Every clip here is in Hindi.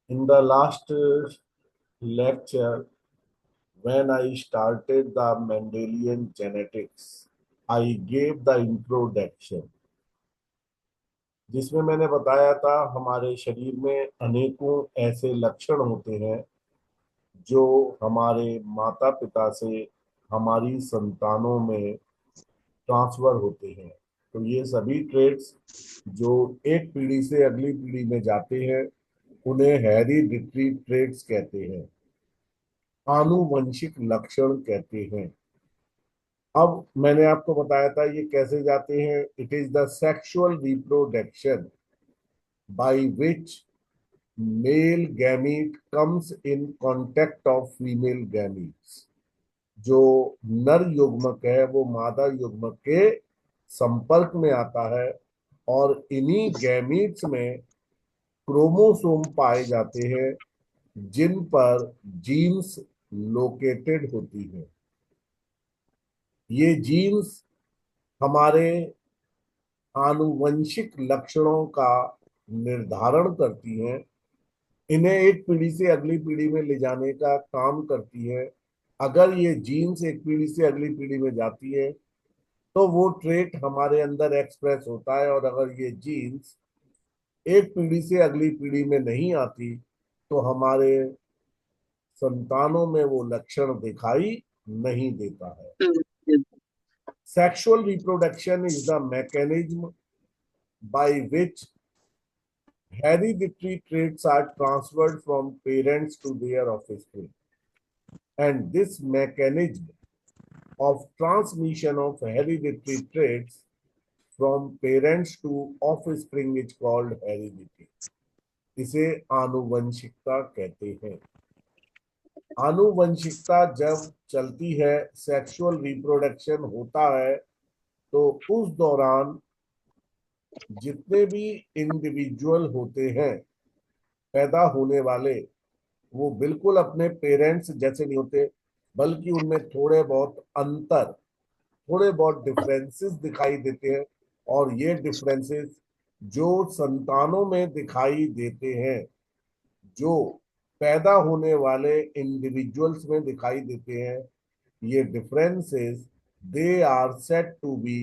In the last lecture, when I started the Mendelian genetics, I gave the introduction, जिसमें मैंने बताया था हमारे शरीर में अनेकों ऐसे लक्षण होते हैं जो हमारे माता पिता से हमारी संतानों में ट्रांसफर होते हैं। तो ये सभी ट्रेड्स जो एक पीढ़ी से अगली पीढ़ी में जाते हैं उन्हें हेरिडिटरी ट्रेड्स कहते हैं, आनुवंशिक लक्षण कहते हैं। अब मैंने आपको बताया था ये कैसे जाते हैं। It is the sexual reproduction by which male gamete comes in contact of female gametes. जो नर युग्मक है वो मादा युग्मक के संपर्क में आता है और इन्हीं गैमीट्स में क्रोमोसोम पाए जाते हैं जिन पर जीन्स लोकेटेड होती हैं। ये जीन्स हमारे आनुवंशिक लक्षणों का निर्धारण करती हैं, इन्हें एक पीढ़ी से अगली पीढ़ी में ले जाने का काम करती है। अगर ये जीन्स एक पीढ़ी से अगली पीढ़ी में जाती है तो वो ट्रेट हमारे अंदर एक्सप्रेस होता है, और अगर ये जीन्स एक पीढ़ी से अगली पीढ़ी में नहीं आती तो हमारे संतानों में वो लक्षण दिखाई नहीं देता है। Sexual reproduction is the mechanism by which hereditary traits are transferred from parents to their offspring. And this mechanism of transmission of hereditary traits from parents to offspring is called heredity. इसे आनुवंशिकता कहते हैं। आनुवंशिकता जब चलती है, सेक्सुअल रिप्रोडक्शन होता है, तो उस दौरान जितने भी इंडिविजुअल होते हैं पैदा होने वाले, वो बिल्कुल अपने पेरेंट्स जैसे नहीं होते, बल्कि उनमें थोड़े बहुत अंतर, थोड़े बहुत डिफरेंसेस दिखाई देते हैं। और ये डिफरेंसेस जो संतानों में दिखाई देते हैं, जो पैदा होने वाले इंडिविजुअल्स में दिखाई देते हैं, ये differences they are set to be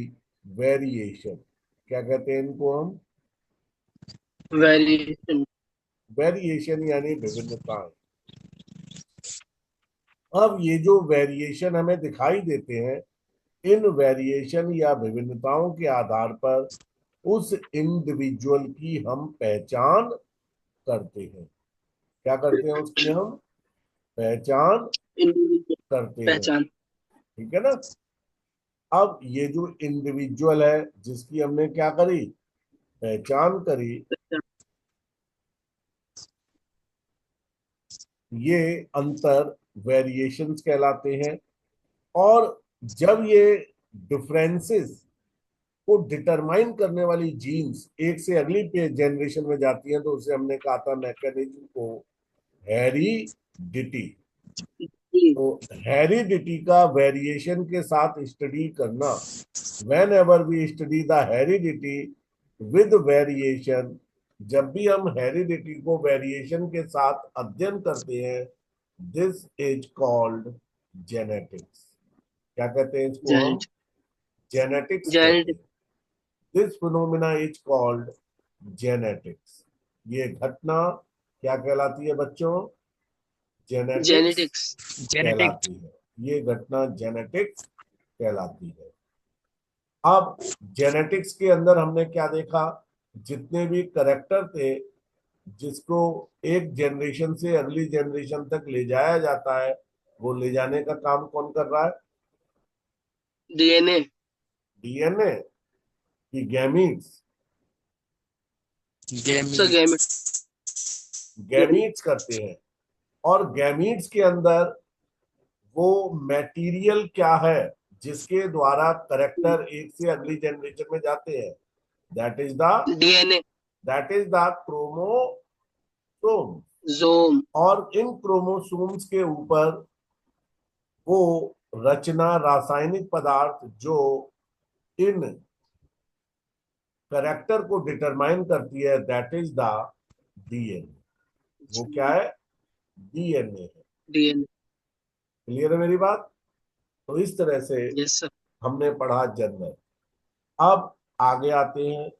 variation. क्या कहते हैं इनको हम? वेरिएशन। वेरिएशन यानी विभिन्नताएं। अब ये जो वेरिएशन हमें दिखाई देते हैं, इन वेरिएशन या विभिन्नताओं के आधार पर उस इंडिविजुअल की हम पहचान करते हैं। क्या करते हैं? उसकी हम पहचान इंडिविजुअल करते हैं। पहचान। ठीक है ना? अब ये जो इंडिविजुअल है जिसकी हमने क्या करी, पहचान करी, ये अंतर वेरिएशंस कहलाते हैं। और जब ये डिफरेंसेस को डिटरमाइन करने वाली जीन्स एक से अगली जनरेशन में जाती हैं, तो उसे हमने कहा था मैकेनिज्म को हेरिडिटी। तो हेरिडिटी का वेरिएशन के साथ स्टडी करना, whenever we study the heredity with variation, जब भी हम हेरिडिटी को वेरिएशन के साथ अध्ययन करते हैं, दिस इज कॉल्ड जेनेटिक्स। क्या कहते हैं इसको हम? जेनेटिक जेनेटिक्स कहते जेनेटिक हैं। This phenomena is called genetics. ये घटना क्या कहलाती है बच्चों? जेनेटिक्स जेनेटिक्स जेनेटिक कहलाती है। ये घटना जेनेटिक्स कहलाती है। अब जेनेटिक्स के अंदर हमने क्या देखा, जितने भी करेक्टर थे जिसको एक जनरेशन से अगली जनरेशन तक ले जाया जाता है, वो ले जाने का काम कौन कर रहा है? डीएनए डीएनए की गैमीट्स? गैमेट गैमीट्स करते हैं। और गैमीट्स के अंदर वो मटेरियल क्या है जिसके द्वारा करेक्टर एक से अगली जनरेशन में जाते हैं? That is the DNA that is the chromosome. जोम और इन क्रोमोसोम्स के ऊपर वो रचना, रासायनिक पदार्थ जो इन करेक्टर को डिटरमाइन करती है, दैट इज द डीएनए। वो क्या है? डीएनए है। डीएनए। क्लियर है मेरी बात? तो इस तरह से यस सर। हमने पढ़ा जनरल। अब आगे आते हैं।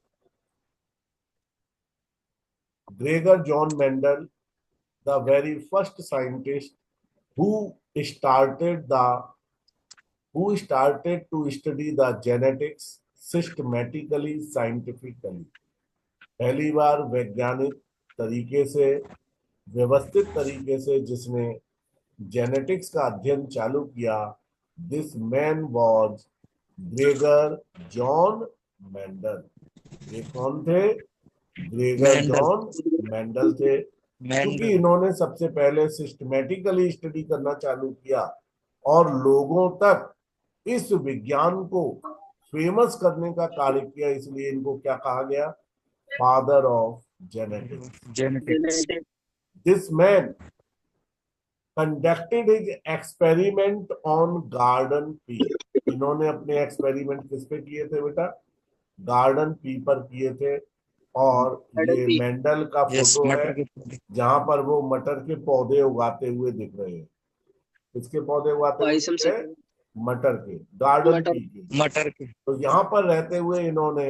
Gregor John Mendel, the very first scientist who started the who started to study the genetics systematically scientifically। पहली बार वैज्ञानिक तरीके से, व्यवस्थित तरीके से जिसने जेनेटिक्स का अध्ययन चालू किया, this man was Gregor John Mendel. ये कौन थे? Gregor Mendel. जॉन मेंडल थे। क्योंकि मेंडल। इन्होंने सबसे पहले सिस्टमेटिकली स्टडी करना चालू किया और लोगों तक इस विज्ञान को फेमस करने का कार्य किया, इसलिए इनको क्या कहा गया? Father of genetics. Genetics. Genetic. This man conducted his experiment on garden pea. इन्होंने अपने एक्सपेरिमेंट किस पे किए थे बेटा? गार्डन पी पर किए थे। और ये एडल्पी। मेंडल का यस, फोटो है मटर के पौधे। जहां पर वो मटर के पौधे उगाते हुए दिख रहे हैं। किसके पौधे उगाते हुए पाइसम दिख से। रहे हैं? मटर के, गार्डन मटर। पी के। मटर के। तो यहाँ पर रहते हुए इन्होंने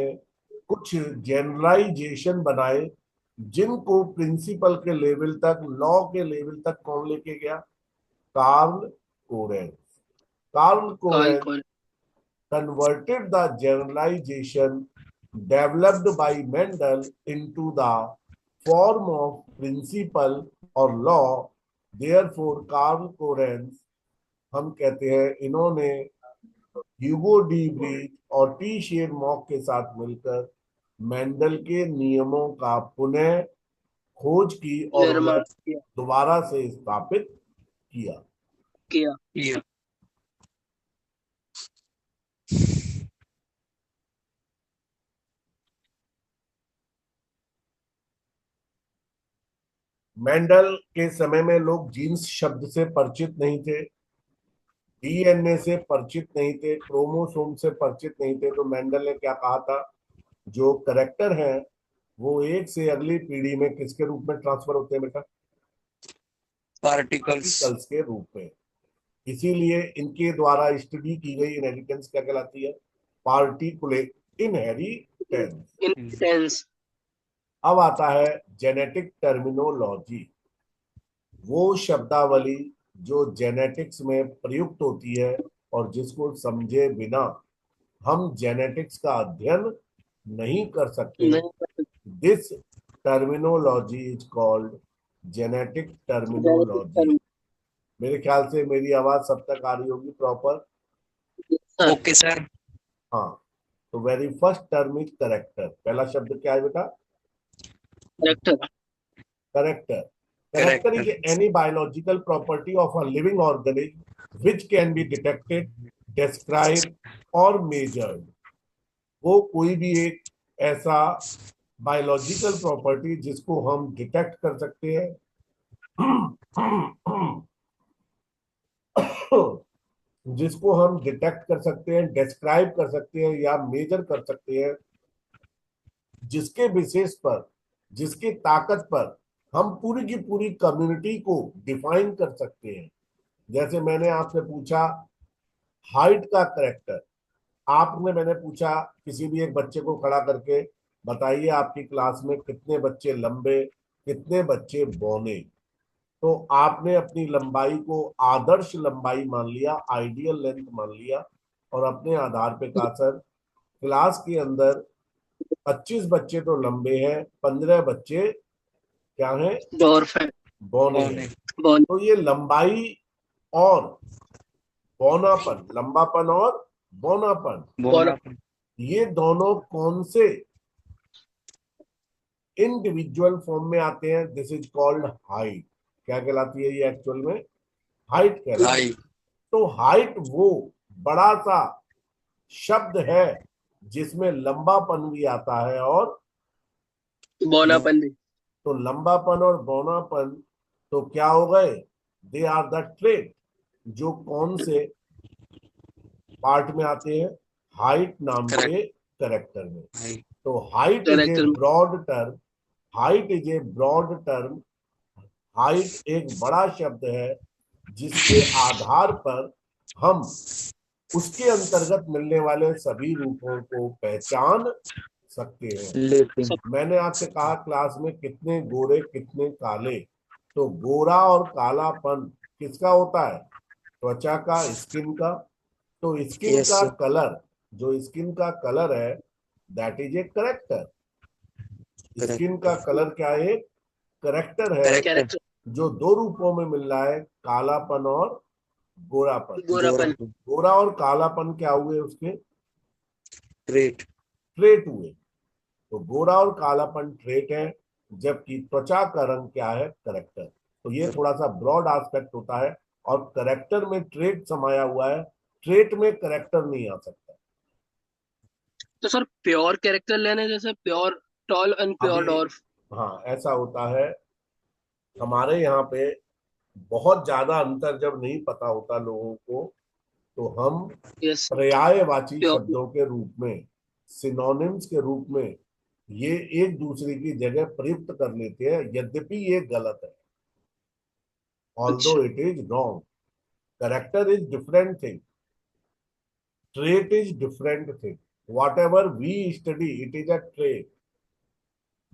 कुछ जनरलाइजेशन बनाए, जिनको प्रिंसिपल के लेवल तक, लॉ के लेवल तक कौन लेके गया? Karl Correns. Karl Karl Correns कोल। converted the generalization developed by Mendel into the form of principle or law। Therefore, Carl Correns, हम कहते हैं, इन्होंने ह्यूगो डी ब्रीज और टी शेर मॉक के साथ मिलकर मेंडल के नियमों का पुनः खोज की और उन्हें निर्माण किया। दोबारा से स्थापित किया। किया। या। मेंडल के समय में लोग जीन्स शब्द से परिचित नहीं थे, डीएनए से परिचित नहीं थे, क्रोमोसोम से परिचित नहीं थे। तो मेंडल ने क्या कहा था? जो करेक्टर है वो एक से अगली पीढ़ी में किसके रूप में ट्रांसफर होते हैं बेटा? पार्टिकल्स। पार्टिकल्स के रूप में। इसीलिए इनके द्वारा स्टडी की गई इनहेरिटेंस क्या कहलाती है? Particulate inheritance. इनहेरिटेंस। अब आता है जेनेटिक टर्मिनोलॉजी, वो शब्दावली जो जेनेटिक्स में प्रयुक्त होती है और जिसको समझे बिना हम जेनेटिक्स का अध्ययन नहीं कर सकते। नहीं। This terminology is called genetic genetic terminology. Term. मेरे ख्याल से मेरी आवाज सब तक आ रही होगी प्रॉपर। सर। Okay sir. हाँ। तो very first term is character. पहला शब्द क्या है बेटा? Character. Character. Character is character. Any biological property of a living organism which can be detected, describe और मेजर्ड। वो कोई भी एक ऐसा बायोलॉजिकल प्रॉपर्टी जिसको हम डिटेक्ट कर सकते हैं, जिसको हम डिटेक्ट कर सकते हैं, डिस्क्राइब कर सकते हैं या मेजर कर सकते हैं, जिसके बेसिस पर, जिसकी ताकत पर हम पूरी की पूरी कम्युनिटी को डिफाइन कर सकते हैं। जैसे मैंने आपसे पूछा हाइट का करेक्टर, मैंने पूछा किसी भी एक बच्चे को खड़ा करके, बताइए आपकी क्लास में कितने बच्चे लंबे, कितने बच्चे बौने। तो आपने अपनी लंबाई को आदर्श लंबाई मान लिया, आइडियल लेंथ मान लिया, और अपने आधार पे कहा सर क्लास के अंदर 25 बच्चे तो लंबे हैं, 15 बच्चे क्या हैं? डॉर्फ है। बौने हैं। बौने। बॉन। तो ये लंबाई और बौनापन, लंबापन और बौनापन, बॉन। बोना। ये दोनों कौन से इंडिविजुअल फॉर्म में आते हैं? This is called height. क्या कहलाती है ये एक्चुअल में? हाइट कहलाती है। हाई। तो हाइट वो बड़ा सा शब्द है जिसमें लंबापन भी आता है और बौनापन भी। तो लंबापन और बौनापन तो क्या हो गए? दे आर द ट्रेट जो कौन से पार्ट में आते हैं? हाइट नाम करेक्ट। के करेक्टर में। हाई। तो height is a character. Broad term, height is a broad term height एक बड़ा शब्द है जिसके आधार पर हम उसके अंतर्गत मिलने वाले सभी रूपों को पहचान सकते हैं। लेकिन सब मैंने आपसे कहा क्लास में कितने गोरे कितने काले, तो गोरा और कालापन किसका होता है? त्वचा का, स्किन का। तो स्किन यस का सर, कलर, जो स्किन का कलर है, that is a character. Skin का करेक्ट, कलर क्या है? करेक्टर है। करेक्टर, कैरेक्टर, जो दो रूपों में मिल रहा है, कालापन और गोरापन। गोरापन, गोरापन, गोरा और कालापन क्या हुए? उसके ट्रेट, ट्रेट हुए। तो गोरा और कालापन ट्रेट है, जबकि त्वचा का रंग क्या है? करेक्टर। तो ये थोड़ा सा ब्रॉड एस्पेक्ट होता है, और करेक्टर में ट्रेट समाया हुआ है, ट्रेट में करेक्टर नहीं आ सकता। तो सर प्योर कैरेक्टर लेने जैसे प्योर टॉल एंड प्योर अभी डॉर्फ। हाँ, ऐसा होता है हमारे यहाँ पे। बहुत ज्यादा अंतर जब नहीं पता होता लोगों को, तो हम यस पर्यायवाची प्योर। शब्दों के रूप में, सिनोनिम्स के रूप में ये एक दूसरे की जगह प्रयुक्त कर लेते हैं, यद्यपि ये गलत है। अच्छा, although it is wrong. Character is different thing. Trait is different thing. Whatever we study, it is a trait.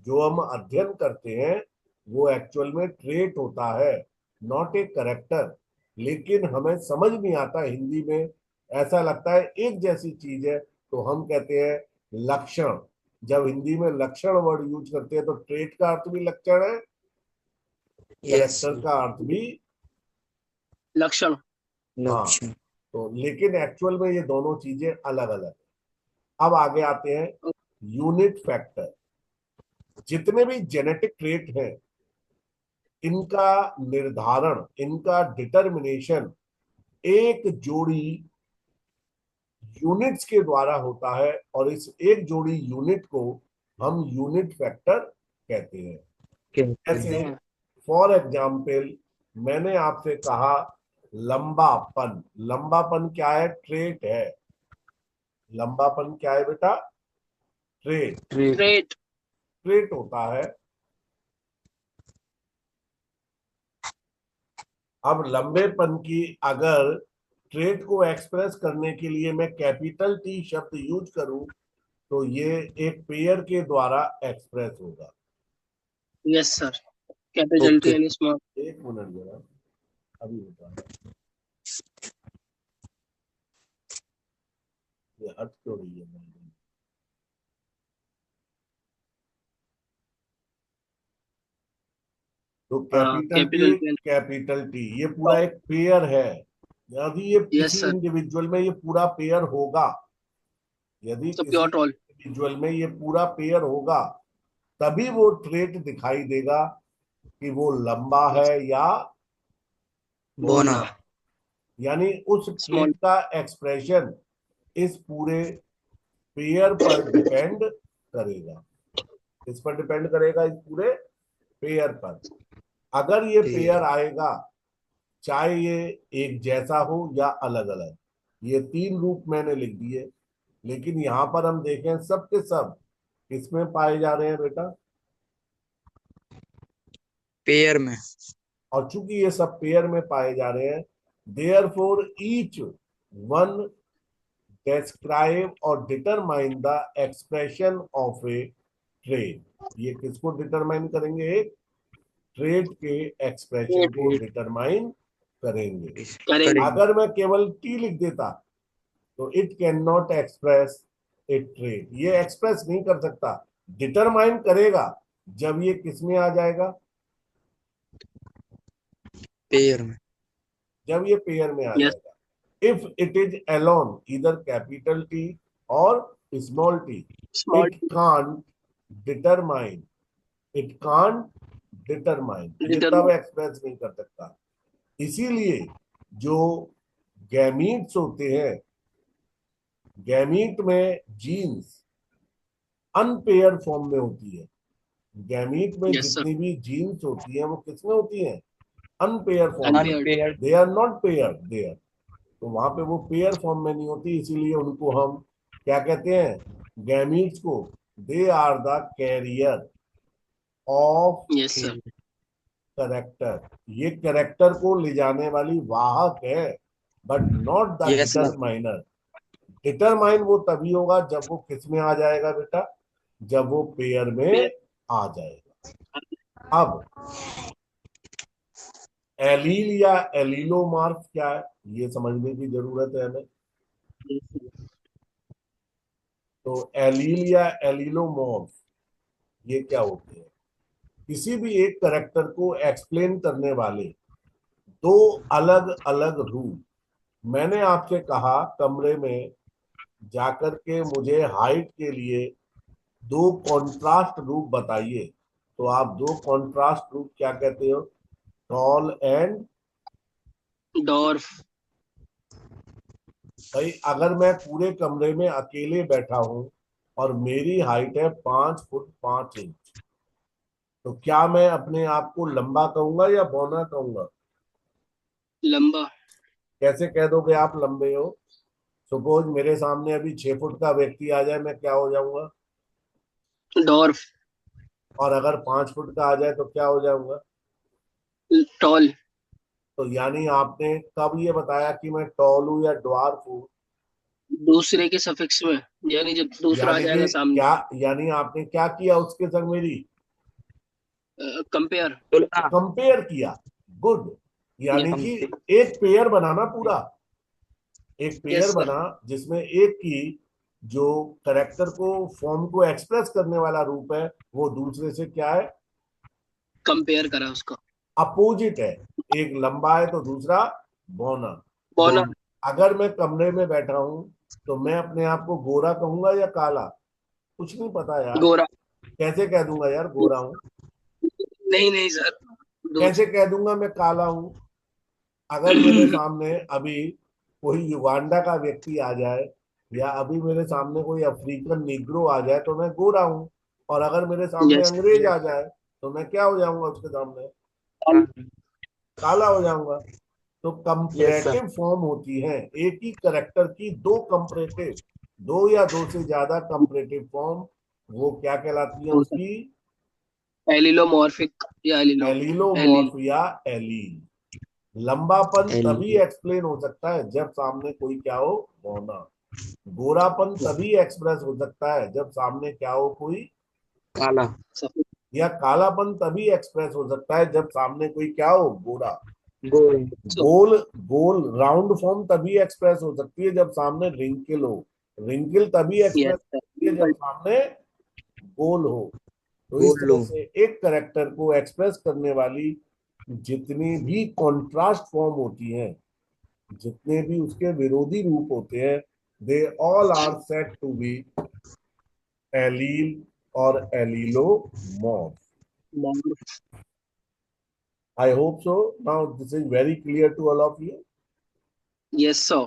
जो हम अध्ययन करते हैं वो एक्चुअल में ट्रेट होता है, नॉट ए करेक्टर। लेकिन हमें समझ नहीं आता हिंदी में, ऐसा लगता है एक जैसी चीज है, तो हम कहते हैं लक्षण। जब हिंदी में लक्षण वर्ड यूज करते हैं तो ट्रेट का अर्थ भी लक्षण है, यस करेक्टर का अर्थ भी। लक्षण। हाँ। लक्षण, तो लेकिन एक्चुअल में ये दोनों चीजें अलग अलग है। अब आगे आते हैं यूनिट फैक्टर। जितने भी जेनेटिक ट्रेट हैं, इनका निर्धारण, इनका डिटर्मिनेशन एक जोड़ी यूनिट्स के द्वारा होता है, और इस एक जोड़ी यूनिट को हम यूनिट फैक्टर कहते हैं। कहते हैं, जैसे फॉर एग्जाम्पल, मैंने आपसे कहा लंबापन। लंबापन क्या है? ट्रेट है। लंबापन क्या है बेटा? ट्रेट। Trait, trait. ट्रेट होता है। अब लंबेपन की अगर ट्रेट को एक्सप्रेस करने के लिए मैं कैपिटल टी शब्द यूज करूं, तो ये एक पेयर के द्वारा एक्सप्रेस होगा। Yes sir, capital T okay, and small. एक मिनट जरा, अभी होता है। ये हट क्यों रही है? तो हाँ capital capital T, T and capital T, ये पूरा एक पेयर है। यदि ये यस किसी सर, इंडिविजुअल में ये पूरा पेयर होगा, यदि तो किसी प्योर टॉल। इंडिविजुअल में ये पूरा पेयर होगा, तभी वो ट्रेट दिखाई देगा कि वो लंबा है या बोना, बोना। यानी उस स्मॉल। ट्रेट का एक्सप्रेशन इस पूरे पेयर पर डिपेंड करेगा। इस पर डिपेंड करेगा, इस पूरे पेयर पर। अगर ये पेयर पेड़, आएगा, चाहे ये एक जैसा हो या अलग अलग, ये तीन रूप मैंने लिख दिए, लेकिन यहां पर हम देखें सब के सब किसमें पाए जा रहे हैं बेटा? पेयर में, और चूंकि ये सब पेयर में पाए जा रहे हैं, there four each one describe और determine the expression of a trait. ये किसको डिटरमाइन करेंगे? एक ट्रेट के एक्सप्रेशन ट्रेट को डिटरमाइन करेंगे। करेंगे। करेंगे, अगर मैं केवल टी लिख देता, तो it can not express A trait. ये एक्सप्रेस नहीं कर सकता। डिटरमाइन करेगा जब ये किसमें आ जाएगा? पेयर में, जब ये पेयर में आ यस जाएगा। इफ इट इज अलोन, इधर कैपिटल टी और small T, small it can't determine. It can't determine, ये तब डिटरमाइन। एक्सप्रेस नहीं कर सकता। इसीलिए जो गैमीट्स होते हैं, गैमीट में जीन्स अनपेयर फॉर्म में होती है। गैमीट में यस सर, जितनी भी जीन्स होती है वो किसमें होती है? अनपेयर फॉर्म में। Unpaired. Unpair, they are not pair there. तो वहां पे वो पेयर फॉर्म में नहीं होती, इसीलिए उनको हम क्या कहते हैं? गैमीट्स को। They are the carrier of yes sir, character, ये करेक्टर को ले जाने वाली वाहक है, but not the yes sir. Determiner. Determine वो तभी होगा जब वो किस में आ जाएगा बेटा, जब वो पेयर में आ जाएगा। अब एलील या एलीलोमार्फ क्या है, ये समझने की जरूरत है हमें। तो एलील या एलीलोमॉर्फ ये क्या होते हैं? किसी भी एक करेक्टर को एक्सप्लेन करने वाले दो अलग अलग रूप। मैंने आपसे कहा कमरे में जाकर के मुझे हाइट के लिए दो कॉन्ट्रास्ट रूप बताइए, तो आप दो कॉन्ट्रास्ट रूप क्या कहते हो? Tall and. डॉर्फ। भाई अगर मैं पूरे कमरे में अकेले बैठा हूं और मेरी हाइट है 5 फुट 5 इंच, तो क्या मैं अपने आप को लंबा कहूंगा या बौना कहूंगा? लंबा। कैसे कह दोगे आप लंबे हो? सपोज मेरे सामने अभी 6 फुट का व्यक्ति आ जाए, मैं क्या हो जाऊंगा? डॉर्फ। और अगर 5 फुट का आ जाए तो क्या हो जाऊंगा? टॉल। तो यानी आपने कब ये बताया कि मैं टॉल हूं या ड्वार्फ हूं? दूसरे के सफिक्स में, यानी जब दूसरा आ यानी कि जाएगा सामने। क्या, यानी आपने क्या किया उसके संग? मेरी कंपेयर। तुलना। कंपेयर किया। गुड। यानी यस। कि एक पेयर बनाना पूरा, एक पेयर यस सर। बना जिसमें एक की जो करेक्टर को, फॉर्म को एक्सप्रेस करने वाला रूप है, वो दूसरे से क्या है? कंपेयर करा उसका। अपोजिट है। एक लंबा है तो दूसरा बौना। तो बोना। अगर मैं कमरे में बैठा हूं तो मैं अपने आप को गोरा कहूंगा या काला? कुछ नहीं पता यार। गोरा। कैसे कह दूंगा यार गोरा हूं? नहीं नहीं सर। कैसे दूसरा। कह दूंगा मैं काला हूं? अगर मेरे सामने अभी कोई युगांडा का व्यक्ति आ जाए, या अभी मेरे सामने कोई अफ्रीकन निग्रो आ जाए, तो मैं गोरा हूं। और अगर मेरे सामने यस। अंग्रेज आ जाए तो मैं क्या हो जाऊंगा उसके सामने? काला हो जाऊंगा। तो यस सर। कंपैरेटिव फॉर्म होती है एक ही करेक्टर की, दो कंपैरेटिव, दो या दो से ज्यादा कंपैरेटिव फॉर्म, वो क्या कहलाती है उसकी? एलिलोमॉर्फिक या एलिलो। एलिल। एलिलोमॉर्फ या एलील। लंबापन एल। तभी एक्सप्लेन हो सकता है जब सामने कोई क्या हो? बौना। गोरापन तभी एक्सप्रेस हो सकता है जब सामने क्या हो? कोई। काला। सफेद। या कालापन तभी एक्सप्रेस हो सकता है जब सामने कोई क्या हो? गोरा। गोल। गोल, गोल राउंड फॉर्म तभी एक्सप्रेस हो सकती है जब सामने रिंकल हो। रिंकल तभी यस एक्सप्रेस सर। होती है जब सामने गोल हो। तो इस गोल। तरह से एक करेक्टर को एक्सप्रेस करने वाली जितनी भी कॉन्ट्रास्ट फॉर्म होती हैं, जितने भी उसके विरोधी रूप होते हैं, they all are set to be allele और allelomorph. Morph. I hope so. Now this is very clear to all of you. Yes sir.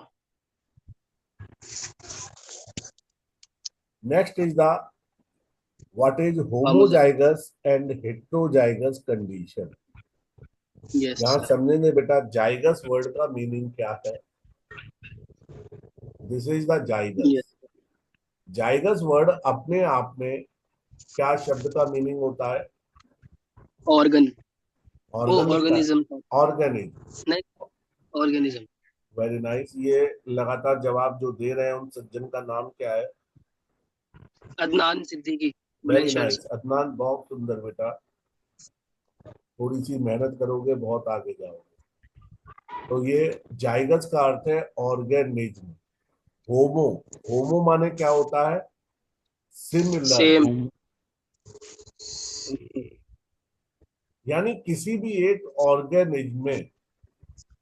Next is the what is होमोजेन। homozygous and heterozygous condition. Yes यहाँ सर। समझेंगे बेटा जाइगस वर्ड का मीनिंग क्या है। This is the zygous. Yes. Zygous word अपने आप में क्या शब्द का मीनिंग होता है? ऑर्गन। ओ ऑर्गेनिक का। ऑर्गेनिज्म। ऑर्गेनिक। नहीं। ऑर्गेनिज्म। Very nice. ये लगातार जवाब जो दे रहे हैं उन सज्जन का नाम क्या है? अदनान सिद्दीकी। वेरी बुलंदशहर नाइस से। अदनान, बहुत सुंदर बेटा। थोड़ी सी मेहनत करोगे बहुत आगे जाओगे। तो ये जाइगस का अर्थ है ऑर्गेनिज्म। होमो, होमो माने क्या होता है? सिमिलर। सेम। यानी किसी भी एक ऑर्गेनिज्म में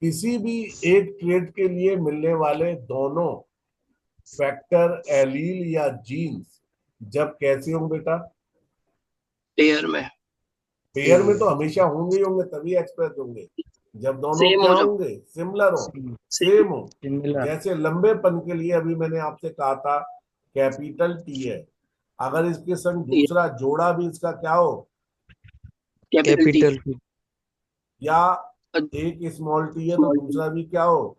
किसी भी एक ट्रेट के लिए मिलने वाले दोनों फैक्टर, एलील या जीन्स, जब कैसे होंगे बेटा? पेयर में। पेयर में तो हमेशा होंगे ही होंगे, तभी एक्सप्रेस होंगे जब दोनों सेम क्या हो जब। होंगे? सिमिलर हो, सेम। सेम हो। सिमिलर। जैसे लंबेपन के लिए अभी मैंने आपसे कहा था कैपिटल टी है, अगर इसके संग दूसरा जोड़ा भी इसका क्या हो? Capital T. कैपिटल। या एक स्मॉल टी है तो स्मॉल टी। दूसरा भी क्या हो?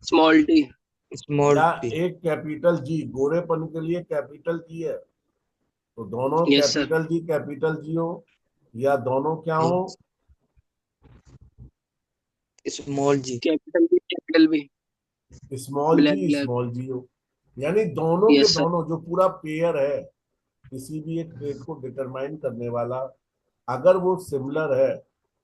Small T. स्मॉल या टी। एक कैपिटल जी, गोरेपन के लिए कैपिटल जी है, तो दोनों यस सर। कैपिटल जी हो, या दोनों क्या हो? Small g. Capital B capital B. Black black. Small g हो। यानी दोनों के यस सर। दोनों जो पूरा पेयर है किसी भी एक ट्रेड को डिटरमाइन करने वाला, अगर वो सिमिलर है,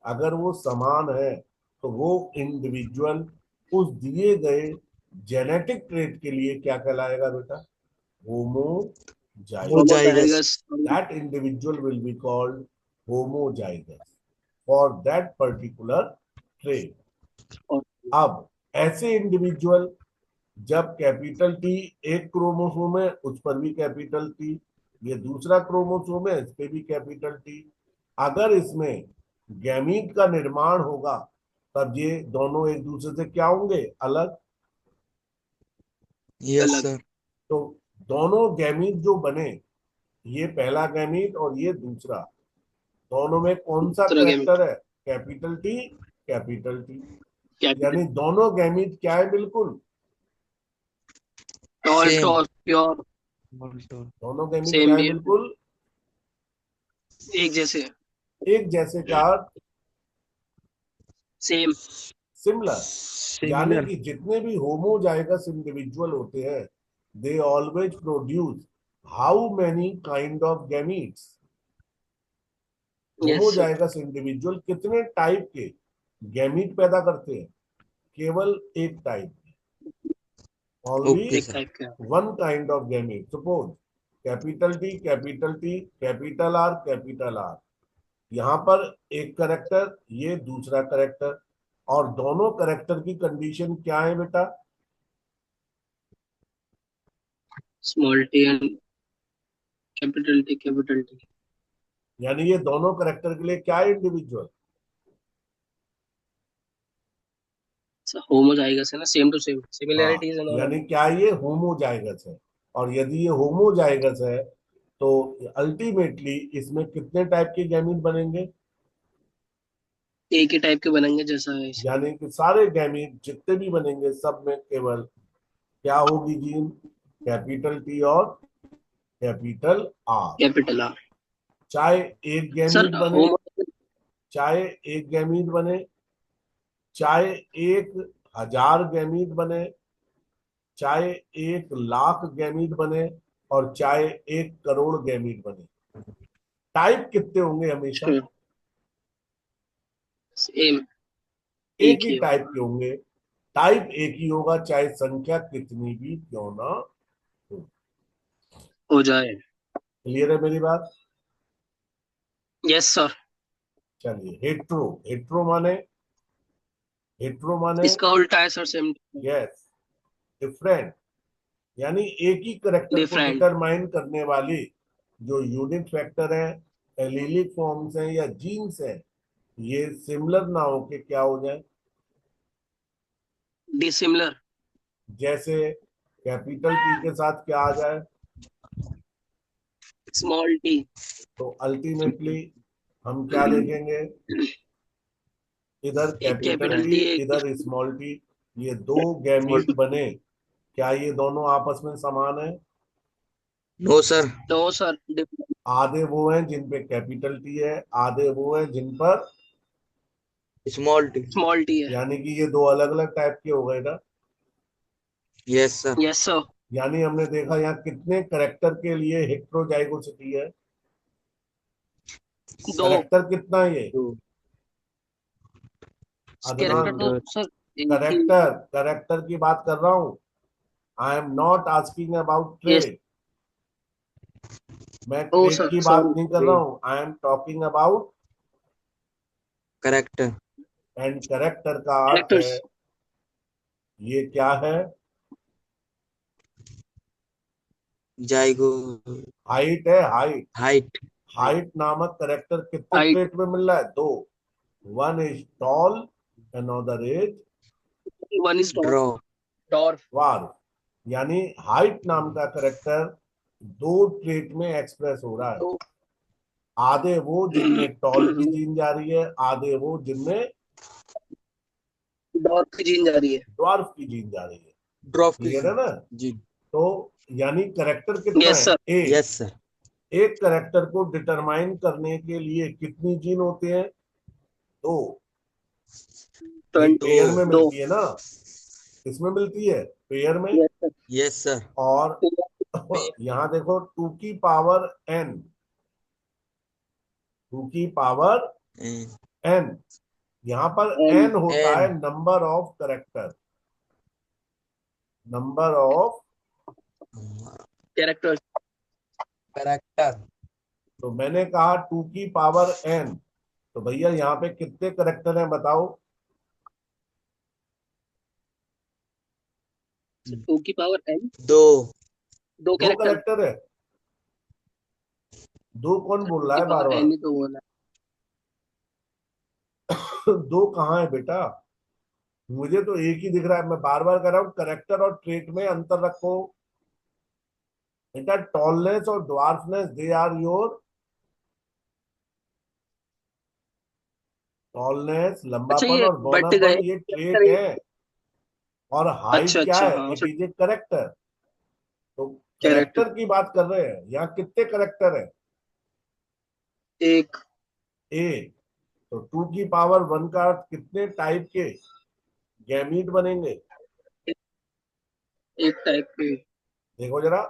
अगर वो समान है, तो वो इंडिविजुअल उस दिए गए जेनेटिक ट्रेट के लिए क्या कहलाएगा बेटा? हो होमोजाइगस। जाएगा। Homozygous. That individual will be called homozygous for that particular trait. और अब ऐसे इंडिविजुअल, जब कैपिटल टी एक क्रोमोसोम है उस पर भी कैपिटल टी, ये दूसरा क्रोमोसोम है इस पे भी कैपिटल टी, अगर इसमें गैमीट का निर्माण होगा तब ये दोनों एक दूसरे से क्या होंगे? अलग। यस अलग। सर। तो दोनों गैमीट जो बने, ये पहला गैमीट और ये दूसरा, दोनों में कौन सा दूसरा गेम। करेक्टर है? Capital T, capital T. Capital. यानी दोनों गैमीट क्या है? बिल्कुल टॉल सेम। Tall pure. दोनों गैमीट सेम क्या है? भी है। बिल्कुल एक जैसे। एक जैसे का अर्थ सेम। सिमिलर। यानी सिमिलर। कि जितने भी होमोजाइगस इंडिविजुअल होते हैं, they always produce how many kind of gametes? Yes sir. Homozygous individual कितने टाइप के गैमीट पैदा करते हैं? केवल एक टाइप, ओनली ओके एक सर। टाइप का। one kind of gamete. Suppose capital T, capital T, capital R, capital R, यहाँ पर एक करेक्टर, ये दूसरा करेक्टर, और दोनों करेक्टर की कंडीशन क्या है बेटा? Small T and capital T capital T. यानी ये दोनों करेक्टर के लिए क्या है? इंडिविजुअल। होमोजाइगस है ना, सेम टू सेम, हाँ, सिमिलैरिटीज एंड यानी ऑल। क्या ये होमोजाइगस है? और यदि ये होमोजाइगस है तो अल्टीमेटली इसमें कितने टाइप के गैमीट बनेंगे? एक ही टाइप के बनेंगे जैसा है इसे। यानी कि सारे गैमीट जितने भी बनेंगे सब में केवल क्या होगी जीन? कैपिटल टी और कैपिटल आर। Capital R. चाहे एक सर गैमीट बने, होमो। चाहे एक गैमीट बने, चाहे 1,000 गैमीट बने, चाहे 1,00,000 गैमीट बने, और चाहे 1 करोड़ गैमीट बने, टाइप कितने होंगे हमेशा? सेम। एक एक ही ही टाइप होगा। के होंगे। टाइप एक ही होगा चाहे संख्या कितनी भी क्यों ना हो। हो जाए। क्लियर है मेरी बात? Yes sir. चलिए, हेट्रो। हेट्रो माने, हेट्रो माने इसका उल्टा है सर, सेम। Yes, different. यानी एक ही करेक्टर को डिफरेंट। डिटरमाइन करने वाले जो यूनिट फैक्टर है, एलीलिक फॉर्म्स हैं या जीन्स हैं, ये सिमिलर ना हो के क्या हो जाए? डिसिमिलर। जैसे कैपिटल टी के साथ क्या आ जाए? Small T. तो अल्टीमेटली हम क्या देखेंगे? इधर एक कैपिटल कैपिटल टी, टी एक। इधर स्मॉल टी, ये दो गैमीट बने, क्या ये दोनों आपस में समान है? No sir. No sir. आधे वो हैं जिन पे कैपिटल टी है, आधे वो हैं जिन पर, स्मॉल टी। स्मॉल टी है। यानी कि ये दो अलग अलग टाइप के हो गए ना। Yes sir. Yes sir. यानी हमने देखा यहाँ कितने करेक्टर के लिए हेट्रोजाइगोसिटी है? दो। करेक्टर कितना है ये? तो कैरेक्टर अदनान, तो कैरेक्टर। सर एक ही। करेक्टर, करेक्टर की बात कर रहा हूँ। I am not asking about yes. Trade. मैं ओ ट्रेड सर की बात नहीं कर सॉरी। रहा हूँ, I am talking about. Character. And character का अर्थ है, कैरेक्टर्स। ये क्या है? जाइगो। हाइट है, हाइट। हाइट। हाइट नामक करेक्टर कितने हाइट। ट्रेट में मिल रहा है? दो। One is tall, another is one is ड्रॉ। डॉर्फ। वार। यानी हाइट नाम का करेक्टर दो ट्रेट में एक्सप्रेस हो रहा है। तो आधे वो जिनमें टॉल की जीन जा रही है, आधे वो जिनमें डॉर्फ की जीन जा रही है। ड्वार्फ की जीन जा रही है। ड्रॉप क्लियर की। है ना? जी। तो यानी करेक्टर कितना यस है? सर। एक। Yes sir. एक करेक्टर को डिटरमाइन करने के लिए कितनी जीन होते हैं? दो। दो। पेयर में दो। मिलती है ना, इसमें मिलती है पेयर में। Yes sir. Yes sir. और यहाँ देखो 2 की पावर n, 2 की पावर n, यहाँ पर एन। n होता है N. Number of character, number of. Character. Character. तो मैंने कहा 2 की पावर n, तो भैया यहाँ पे कितने करेक्टर हैं बताओ। 2 की पावर n। दो। दो दो कैरेक्टर। करेक्टर है। दो कौन सर बोल टू रहा की है बार पावर बार? एन ही तो बोला दो कहाँ है बेटा? मुझे तो एक ही दिख रहा है। मैं बार बार कह रहा हूँ करेक्टर और ट्रेट में अंतर रखो बेटा। टॉलनेस और dwarfness they are your, tallness अच्छा लंबापन ये और बट गए बौनापन ये ट्रेट कैरेक्टर ये। है, और हाइट अच्छा क्या अच्छा है? हाँ it sir. Is a character. तो कैरेक्टर। करेक्टर की बात कर रहे हैं, यहाँ कितने करेक्टर है? एक। ए। तो 2 की पावर 1 का अर्थ कितने टाइप के गैमीट बनेंगे? एक टाइप के। देखो जरा।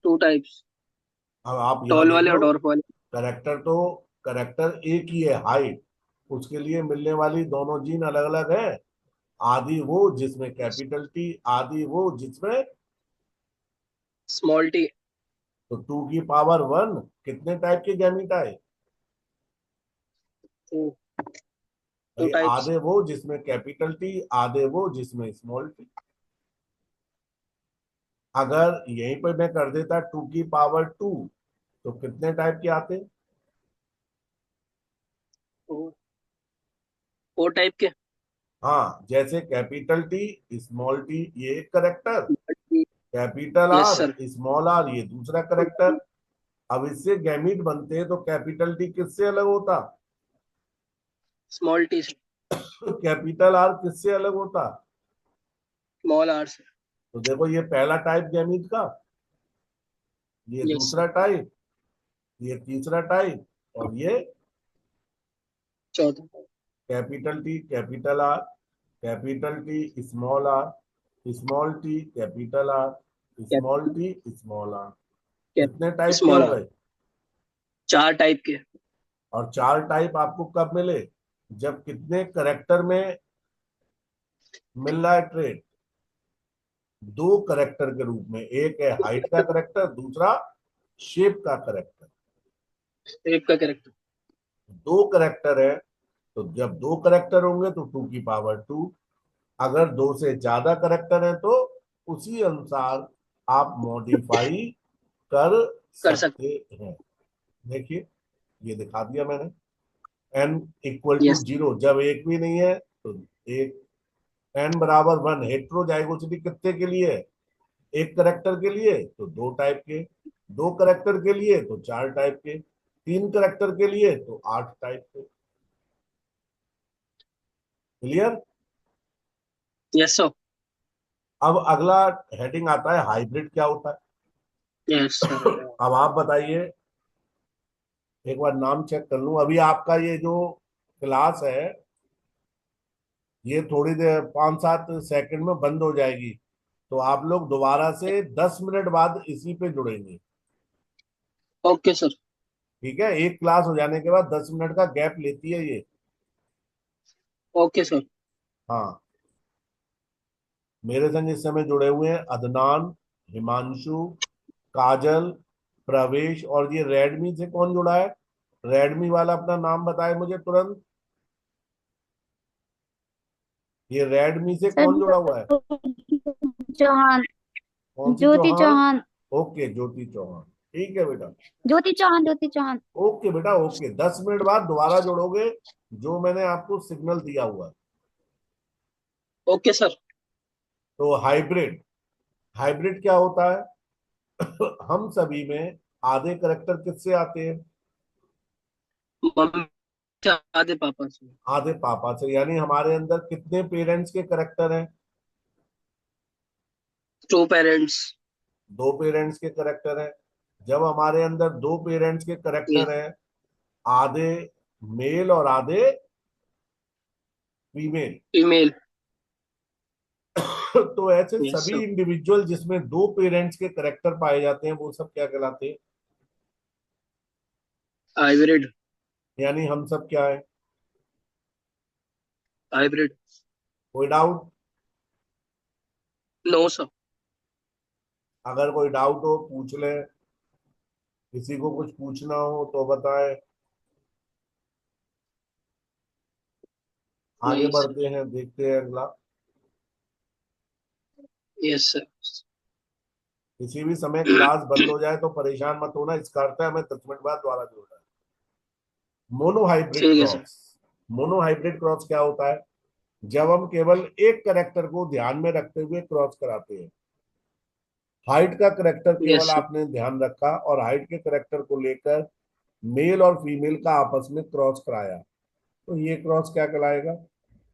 2 टाइप्स। अब आप यहाँ टॉल देख वाले और लो, डॉर्फ वाले। करेक्टर तो करेक्टर एक ही है, हाइट। उसके लिए मिलने वाली दोनों जीन अलग अलग है। आदि वो जिसमें कैपिटल टी, आदि वो जिसमें। Small T. तो 2 की पावर 1 कितने टाइप के गैमीट आए? टू। टू भाई टाइप्स। आधे वो जिसमें कैपिटल टी, आधे वो जिसमें स्मॉल टी। अगर यहीं पर मैं कर देता 2 की पावर 2, तो कितने टाइप के आते? 4 टाइप के। हाँ, जैसे कैपिटल टी स्मॉल टी ये एक character, capital yes R sir. Small R ये दूसरा करेक्टर। अब इससे गैमीट बनते हैं, तो कैपिटल टी किससे अलग होता? Small T. कैपिटल आर किससे अलग होता? स्मॉल आर से। तो देखो ये पहला टाइप गैमीट का, ये यस सर। दूसरा टाइप, ये तीसरा टाइप, और ये चौथा। Capital T capital R, capital T small R, small T capital R, small T small R. कितने टाइप के स्मॉल हो आर। गए? 4 टाइप के। और चार टाइप आपको कब मिले? जब कितने करेक्टर में मिल रहा है ट्रेड? दो करेक्टर के रूप में, एक है हाइट का करेक्टर, दूसरा शेप का करेक्टर। एक का कैरेक्टर। दो करेक्टर है, तो जब दो करेक्टर होंगे तो 2 की पावर 2। अगर दो से ज्यादा करेक्टर है तो उसी अनुसार आप मॉडिफाई कर कर सकते सकते। हैं। देखिए, ये दिखा दिया मैंने। n equal to yes. Zero जब एक भी नहीं है तो एक, n बराबर 1 हेट्रोजाइगोसिटी कितने के लिए है? एक करेक्टर के लिए तो दो टाइप के, दो करेक्टर के लिए तो चार टाइप के, तीन करेक्टर के लिए तो 8 टाइप के। क्लियर? Yes sir. अब अगला हेडिंग आता है हाइब्रिड क्या होता यस सर। है। अब आप बताइए, एक बार नाम चेक कर लूं। अभी आपका ये जो क्लास है, ये थोड़ी देर 5-7 सेकंड में बंद हो जाएगी। तो आप लोग दोबारा से 10 मिनट बाद इसी पे जुड़ेंगे। Okay sir. ठीक है, एक क्लास हो जाने के बाद 10 मिनट का गैप लेती है ये। Okay sir. हाँ, मेरे संग इस समय जुड़े हुए हैं अदनान, हिमांशु, काजल, प्रवेश, और ये रेडमी से कौन जुड़ा है? रेडमी वाला अपना नाम बताए मुझे तुरंत। ये रेडमी से सर कौन जुड़ा हुआ है? चौहान। कौन सी ज्योति चौहान? चौहान। ओके, ज्योति चौहान। ठीक है बेटा। ज्योति चौहान ज्योति चौहान। ओके बेटा, ओके। 10 मिनट बाद दोबारा जोड़ोगे, जो मैंने आपको सिग्नल दिया हुआ है। Okay sir. तो हाइब्रिड, हाइब्रिड क्या होता है? हम सभी में आधे करेक्टर किससे आते हैं? मम्मी से आधे पापा से। आधे पापा से। यानी हमारे अंदर कितने पेरेंट्स के करेक्टर हैं? 2 पेरेंट्स। दो पेरेंट्स के करेक्टर हैं। जब हमारे अंदर दो पेरेंट्स के करेक्टर यस। हैं, आधे मेल और आधे फीमेल। फीमेल। तो ऐसे यस सभी सर। इंडिविजुअल जिसमें दो पेरेंट्स के करेक्टर पाए जाते हैं वो सब क्या कहलाते हैं? हाइब्रिड। यानी हम सब क्या है? हाइब्रिड। कोई डाउट? No sir. अगर कोई डाउट हो पूछ ले, किसी को कुछ पूछना हो तो बताए। आगे नहीं सर। बढ़ते हैं, देखते हैं अगला। Yes sir. किसी भी समय क्लास बंद हो जाए तो परेशान मत होना, इसका अर्थ है हमें 10 मिनट बाद दोबारा जोड़ना है। मोनोहाइब्रिड ठीक है सर। क्रॉस। मोनोहाइब्रिड क्रॉस क्या होता है? जब हम केवल एक करेक्टर को ध्यान में रखते हुए क्रॉस कराते हैं। हाइट का करेक्टर केवल यस सर। आपने ध्यान रखा और हाइट के करेक्टर को लेकर मेल और फीमेल का आपस में क्रॉस कराया, तो ये क्रॉस क्या कहलाएगा?